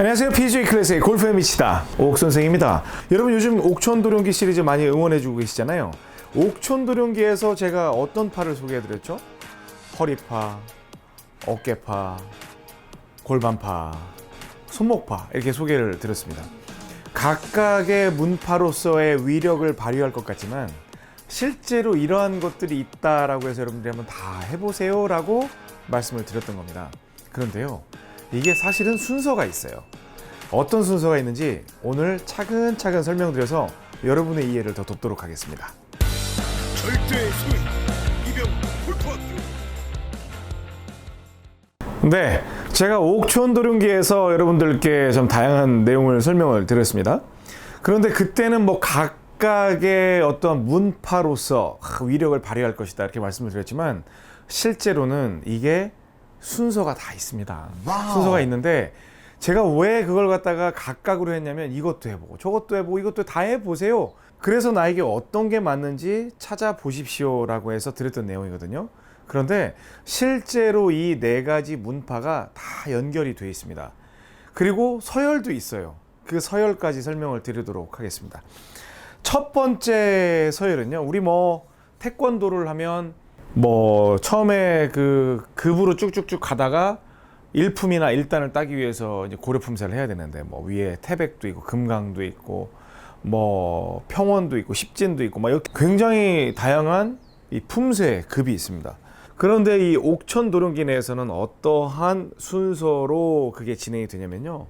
안녕하세요. PGA 클래스의 골프에 미치다 옥선생입니다. 여러분 요즘 옥천도룡기 시리즈 많이 응원해주고 계시잖아요. 옥천도룡기에서 제가 어떤 파를 소개해드렸죠? 허리파, 어깨파, 골반파, 손목파 이렇게 소개를 드렸습니다. 각각의 문파로서의 위력을 발휘할 것 같지만 실제로 이러한 것들이 있다라고 해서 여러분들이 한번 다 해보세요 라고 말씀을 드렸던 겁니다. 그런데요, 이게 사실은 순서가 있어요. 어떤 순서가 있는지 오늘 차근차근 설명드려서 여러분의 이해를 더 돕도록 하겠습니다. 절대의 소위 이병 골프학교. 네, 제가 옥천도룡기에서 여러분들께 좀 다양한 내용을 설명을 드렸습니다. 그런데 그때는 뭐 각각의 어떤 문파로서 위력을 발휘할 것이다 이렇게 말씀을 드렸지만 실제로는 이게 순서가 다 있습니다. 와우. 순서가 있는데 제가 왜 그걸 갖다가 각각으로 했냐면 이것도 해보고 저것도 해보고 이것도 다 해보세요. 그래서 나에게 어떤 게 맞는지 찾아보십시오 라고 해서 드렸던 내용이거든요. 그런데 실제로 이 네 가지 문파가 다 연결이 되어 있습니다. 그리고 서열도 있어요. 그 서열까지 설명을 드리도록 하겠습니다. 첫 번째 서열은요, 우리 뭐 태권도를 하면 뭐 처음에 그 급으로 쭉쭉쭉 가다가 1품이나 1단을 따기 위해서 이제 고려 품새를 해야 되는데 뭐 위에 태백도 있고 금강도 있고 뭐 평원도 있고 십진도 있고 막 이렇게 굉장히 다양한 이 품새 급이 있습니다. 그런데 이 옥천도룡기 내에서는 어떠한 순서로 그게 진행이 되냐면요,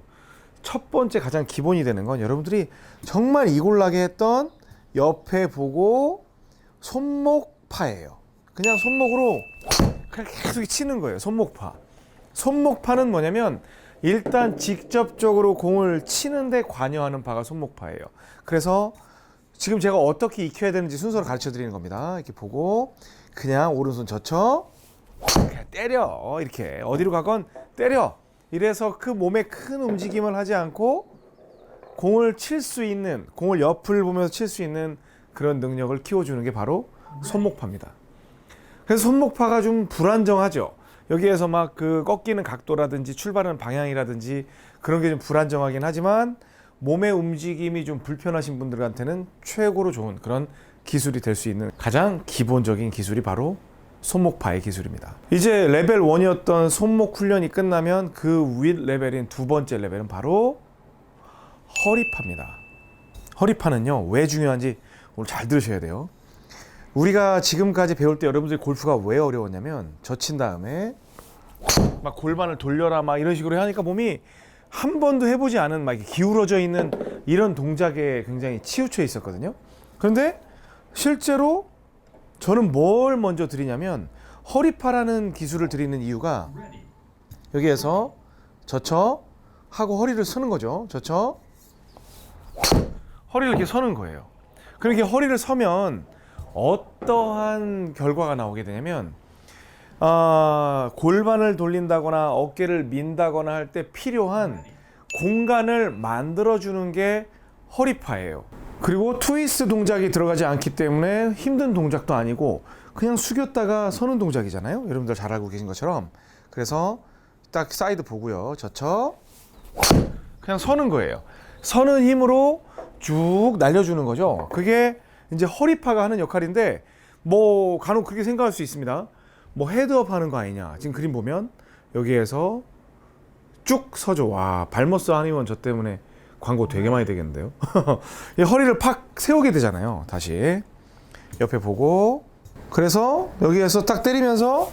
첫 번째 가장 기본이 되는 건 여러분들이 정말 이골라게 했던 옆에 보고 손목파예요. 그냥 손목으로 계속 치는 거예요. 손목파. 손목파는 뭐냐면 일단 직접적으로 공을 치는데 관여하는 파가 손목파예요. 그래서 지금 제가 어떻게 익혀야 되는지 순서를 가르쳐 드리는 겁니다. 이렇게 보고 그냥 오른손 젖혀 그냥 때려, 이렇게 어디로 가건 때려. 이래서 그 몸에 큰 움직임을 하지 않고 공을 칠 수 있는, 공을 옆을 보면서 칠 수 있는 그런 능력을 키워주는 게 바로 손목파입니다. 그래서 손목파가 좀 불안정하죠. 여기에서 막 그 꺾이는 각도라든지 출발하는 방향이라든지 그런 게 좀 불안정하긴 하지만 몸의 움직임이 좀 불편하신 분들한테는 최고로 좋은 그런 기술이 될 수 있는 가장 기본적인 기술이 바로 손목파의 기술입니다. 이제 레벨 1이었던 손목 훈련이 끝나면 그 윗 레벨인 두 번째 레벨은 바로 허리파입니다. 허리파는요, 왜 중요한지 오늘 잘 들으셔야 돼요. 우리가 지금까지 배울 때 여러분들이 골프가 왜 어려웠냐면 젖힌 다음에 막 골반을 돌려라 막 이런 식으로 하니까 몸이 한 번도 해보지 않은 막 이렇게 기울어져 있는 이런 동작에 굉장히 치우쳐 있었거든요. 그런데 실제로 저는 뭘 먼저 드리냐면 허리파라는 기술을 드리는 이유가 여기에서 젖혀 하고 허리를 서는 거죠. 젖혀 허리를 이렇게 서는 거예요. 그렇게 허리를 서면 어떠한 결과가 나오게 되냐면 골반을 돌린다거나 어깨를 민다거나 할 때 필요한 공간을 만들어주는 게 허리파예요. 그리고 트위스트 동작이 들어가지 않기 때문에 힘든 동작도 아니고 그냥 숙였다가 서는 동작이잖아요. 여러분들 잘 알고 계신 것처럼. 그래서 딱 사이드 보고요. 젖혀 그냥 서는 거예요. 서는 힘으로 쭉 날려주는 거죠. 그게 이제 허리파가 하는 역할인데 뭐 간혹 그렇게 생각할 수 있습니다. 뭐 헤드업 하는 거 아니냐. 지금 그림 보면 여기에서 쭉 서줘. 와, 발머스 한의원 저 때문에 광고 되게 많이 되겠는데요. 이 허리를 팍 세우게 되잖아요. 다시 옆에 보고 그래서 여기에서 딱 때리면서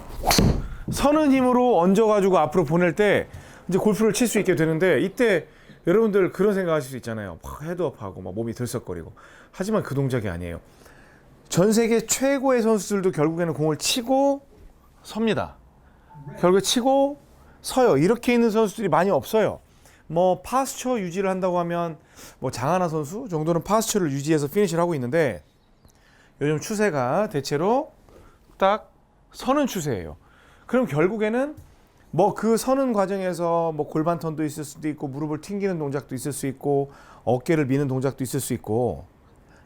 서는 힘으로 얹어가지고 앞으로 보낼 때 이제 골프를 칠 수 있게 되는데 이때 여러분들 그런 생각 하실 수 있잖아요. 막 헤드업하고 막 몸이 들썩거리고. 하지만 그 동작이 아니에요. 전 세계 최고의 선수들도 결국에는 공을 치고 섭니다. 결국에 치고 서요. 이렇게 있는 선수들이 많이 없어요. 뭐 파스처 유지를 한다고 하면 뭐 장하나 선수 정도는 파스처를 유지해서 피니시를 하고 있는데 요즘 추세가 대체로 딱 서는 추세예요. 그럼 결국에는 뭐 그 서는 과정에서 뭐 골반 턴도 있을 수도 있고 무릎을 튕기는 동작도 있을 수 있고 어깨를 미는 동작도 있을 수 있고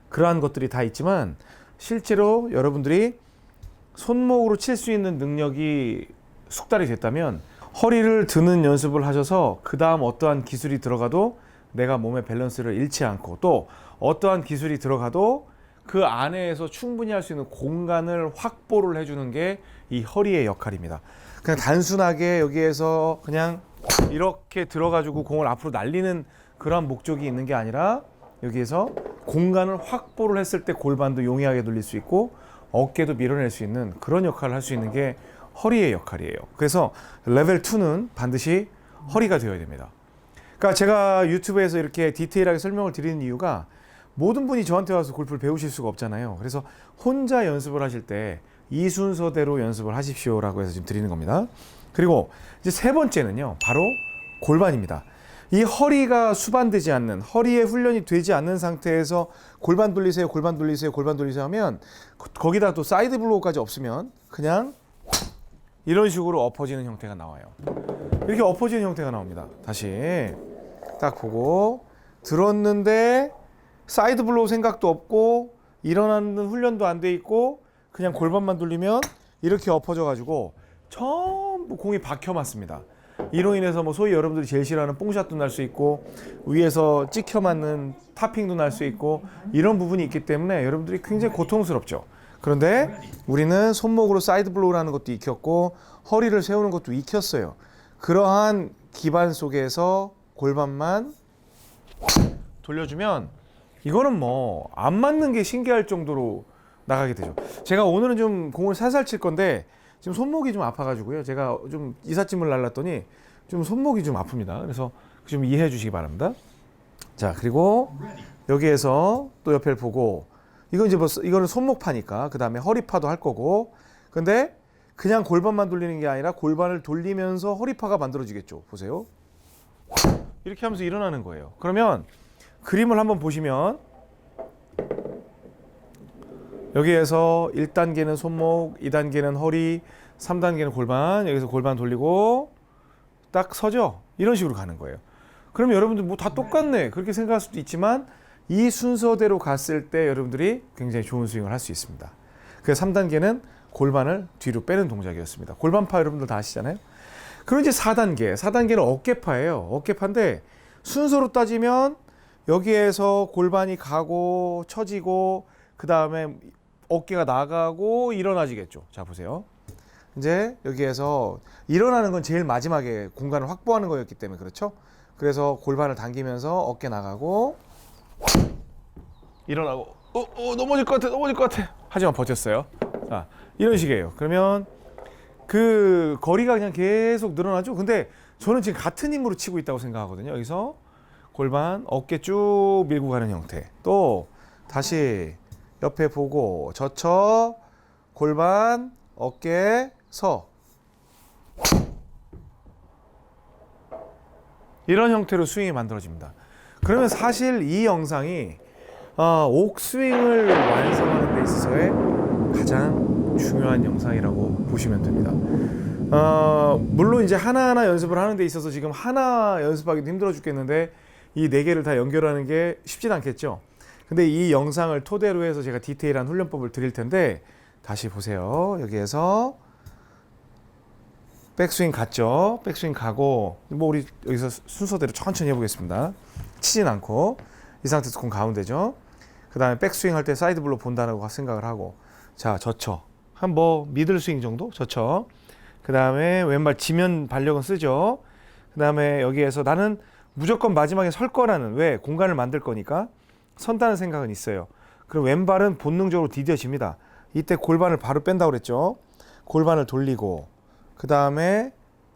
그러한 것들이 다 있지만 실제로 여러분들이 손목으로 칠 수 있는 능력이 숙달이 됐다면 허리를 드는 연습을 하셔서 그 다음 어떠한 기술이 들어가도 내가 몸의 밸런스를 잃지 않고 또 어떠한 기술이 들어가도 그 안에서 충분히 할 수 있는 공간을 확보를 해주는 게 이 허리의 역할입니다. 그냥 단순하게 여기에서 그냥 이렇게 들어가지고 공을 앞으로 날리는 그런 목적이 있는 게 아니라 여기에서 공간을 확보를 했을 때 골반도 용이하게 돌릴 수 있고 어깨도 밀어낼 수 있는 그런 역할을 할 수 있는 게 허리의 역할이에요. 그래서 레벨 2는 반드시 허리가 되어야 됩니다. 그러니까 제가 유튜브에서 이렇게 디테일하게 설명을 드리는 이유가 모든 분이 저한테 와서 골프를 배우실 수가 없잖아요. 그래서 혼자 연습을 하실 때 이 순서대로 연습을 하십시오라고 해서 지금 드리는 겁니다. 그리고 이제 세 번째는요, 바로 골반입니다. 이 허리가 수반되지 않는, 허리에 훈련이 되지 않는 상태에서 골반 돌리세요, 골반 돌리세요, 골반 돌리세요 하면 거기다 또 사이드 블로우까지 없으면 그냥 이런 식으로 엎어지는 형태가 나와요. 이렇게 엎어지는 형태가 나옵니다. 다시 딱 보고 들었는데 사이드 블로우 생각도 없고 일어나는 훈련도 안 돼 있고 그냥 골반만 돌리면 이렇게 엎어져 가지고 전부 공이 박혀 맞습니다. 이로 인해서 뭐 소위 여러분들이 제일 싫어하는 뽕샷도 날 수 있고 위에서 찍혀 맞는 타핑도 날 수 있고 이런 부분이 있기 때문에 여러분들이 굉장히 고통스럽죠. 그런데 우리는 손목으로 사이드 블로우라는 것도 익혔고 허리를 세우는 것도 익혔어요. 그러한 기반 속에서 골반만 돌려주면 이거는 뭐 안 맞는 게 신기할 정도로 나가게 되죠. 제가 오늘은 좀 공을 살살 칠 건데 지금 손목이 좀 아파가지고요. 제가 좀 이삿짐을 날랐더니 좀 손목이 좀 아픕니다. 그래서 좀 이해해 주시기 바랍니다. 자, 그리고 여기에서 또 옆에를 보고 이건 이제 이거는 손목파니까 그 다음에 허리파도 할 거고 근데 그냥 골반만 돌리는 게 아니라 골반을 돌리면서 허리파가 만들어지겠죠. 보세요. 이렇게 하면서 일어나는 거예요. 그러면 그림을 한번 보시면 여기에서 1단계는 손목, 2단계는 허리, 3단계는 골반, 여기서 골반 돌리고 딱 서죠? 이런 식으로 가는 거예요. 그러면 여러분들 뭐 다 똑같네 그렇게 생각할 수도 있지만 이 순서대로 갔을 때 여러분들이 굉장히 좋은 스윙을 할 수 있습니다. 그래서 3단계는 골반을 뒤로 빼는 동작이었습니다. 골반파 여러분들 다 아시잖아요. 그리고 이제 4단계는 어깨파예요. 어깨파인데 순서로 따지면 여기에서 골반이 가고 처지고 그 다음에 어깨가 나가고 일어나지겠죠. 자, 보세요. 이제 여기에서 일어나는 건 제일 마지막에 공간을 확보하는 거였기 때문에 그렇죠. 그래서 골반을 당기면서 어깨 나가고 일어나고 넘어질 것 같아 하지만 버텼어요. 자, 이런 식이에요. 그러면 그 거리가 그냥 계속 늘어나죠. 근데 저는 지금 같은 힘으로 치고 있다고 생각하거든요. 여기서 골반 어깨 쭉 밀고 가는 형태, 또 다시 옆에 보고 젖혀 골반 어깨 서 이런 형태로 스윙이 만들어집니다. 그러면 사실 이 영상이 옥스윙을 완성하는 데 있어서의 가장 중요한 영상이라고 보시면 됩니다. 물론 이제 하나하나 연습을 하는 데 있어서 지금 하나 연습하기도 힘들어 죽겠는데 이 4개를 다 연결하는 게 쉽진 않겠죠. 근데 이 영상을 토대로 해서 제가 디테일한 훈련법을 드릴 텐데 다시 보세요. 여기에서 백스윙 갔죠. 백스윙 가고 뭐 우리 여기서 순서대로 천천히 해보겠습니다. 치진 않고 이 상태에서 공 가운데죠. 그 다음에 백스윙 할 때 사이드 블로 본다고 생각을 하고 자, 젖혀 한 뭐 미들 스윙 정도 젖혀. 그 다음에 왼발 지면 발력은 쓰죠. 그 다음에 여기에서 나는 무조건 마지막에 설 거라는, 왜? 공간을 만들 거니까 선다는 생각은 있어요. 그리고 왼발은 본능적으로 디뎌집니다. 이때 골반을 바로 뺀다고 그랬죠. 골반을 돌리고 그 다음에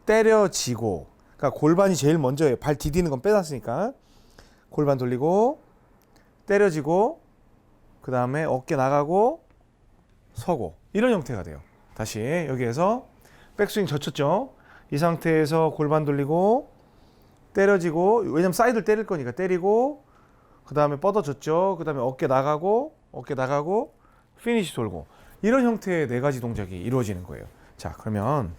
때려지고, 그러니까 골반이 제일 먼저예요. 발 디디는 건 빼놨으니까. 골반 돌리고 때려지고 그 다음에 어깨 나가고 서고, 이런 형태가 돼요. 다시 여기에서 백스윙 젖혔죠. 이 상태에서 골반 돌리고 때려지고, 왜냐면 사이드를 때릴 거니까 때리고 그 다음에 뻗어졌죠. 그 다음에 어깨 나가고 피니시 돌고, 이런 형태의 4가지 동작이 이루어지는 거예요. 자, 그러면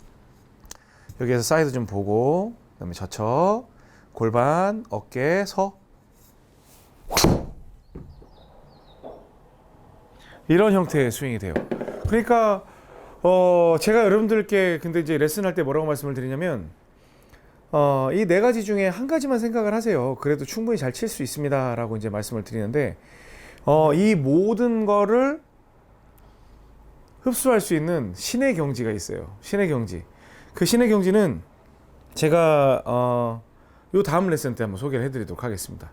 여기에서 사이드 좀 보고 그 다음에 젖혀 골반 어깨 서, 이런 형태의 스윙이 돼요. 그러니까 제가 여러분들께 근데 이제 레슨할 때 뭐라고 말씀을 드리냐면 이 네 가지 중에 한 가지만 생각을 하세요. 그래도 충분히 잘 칠 수 있습니다라고 이제 말씀을 드리는데 이 모든 거를 흡수할 수 있는 신의 경지가 있어요. 신의 경지. 그 신의 경지는 제가 요 다음 레슨 때 한번 소개를 해드리도록 하겠습니다.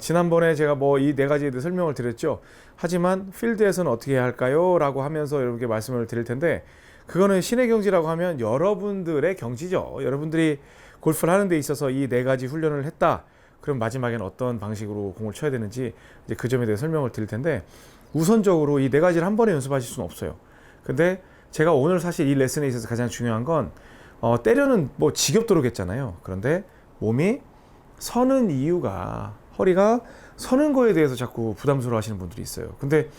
지난번에 제가 뭐 이 네 가지에 대해 설명을 드렸죠. 하지만 필드에서는 어떻게 해야 할까요? 라고 하면서 여러분께 말씀을 드릴 텐데 그거는 신의 경지라고 하면 여러분들의 경지죠. 여러분들이 골프를 하는 데 있어서 이 네 가지 훈련을 했다. 그럼 마지막에는 어떤 방식으로 공을 쳐야 되는지 이제 그 점에 대해 설명을 드릴 텐데 우선적으로 이 네 가지를 한 번에 연습하실 수는 없어요. 근데 제가 오늘 사실 이 레슨에 있어서 가장 중요한 건 때려는 뭐 지겹도록 했잖아요. 그런데 몸이 서는 이유가 허리가 서는 거에 대해서 자꾸 부담스러워 하시는 분들이 있어요. 근데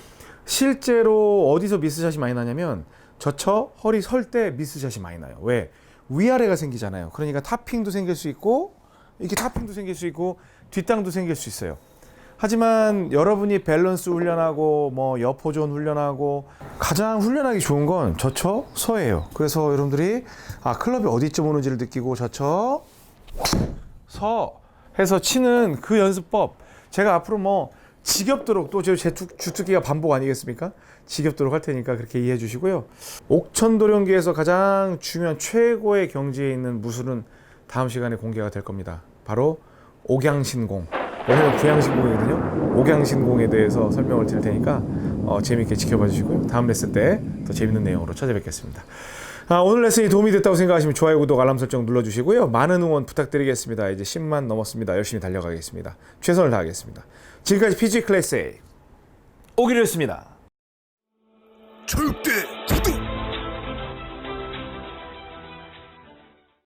실제로 어디서 미스샷이 많이 나냐면 저처 허리 설 때 미스샷이 많이 나요. 왜? 위아래가 생기잖아요. 그러니까 타핑도 생길 수 있고 이렇게 타핑도 생길 수 있고 뒷땅도 생길 수 있어요. 하지만 여러분이 밸런스 훈련하고 뭐 여포존 훈련하고 가장 훈련하기 좋은 건 저처 서예요. 그래서 여러분들이 클럽이 어디쯤 오는지를 느끼고 저처 서 해서 치는 그 연습법 제가 앞으로 뭐 지겹도록 또 제 주특기가 반복 아니겠습니까? 지겹도록 할 테니까 그렇게 이해해 주시고요. 옥천도령기에서 가장 중요한 최고의 경지에 있는 무술은 다음 시간에 공개가 될 겁니다. 바로 옥양신공. 원래는 구양신공이거든요. 옥양신공에 대해서 설명을 드릴 테니까 재미있게 지켜봐 주시고요. 다음 레슨 때 더 재밌는 내용으로 찾아뵙겠습니다. 오늘 레슨이 도움이 됐다고 생각하시면 좋아요, 구독, 알람 설정 눌러주시고요. 많은 응원 부탁드리겠습니다. 이제 10만 넘었습니다. 열심히 달려가겠습니다. 최선을 다하겠습니다. 지금까지 PG 클래스 A 오기르였습니다. 절대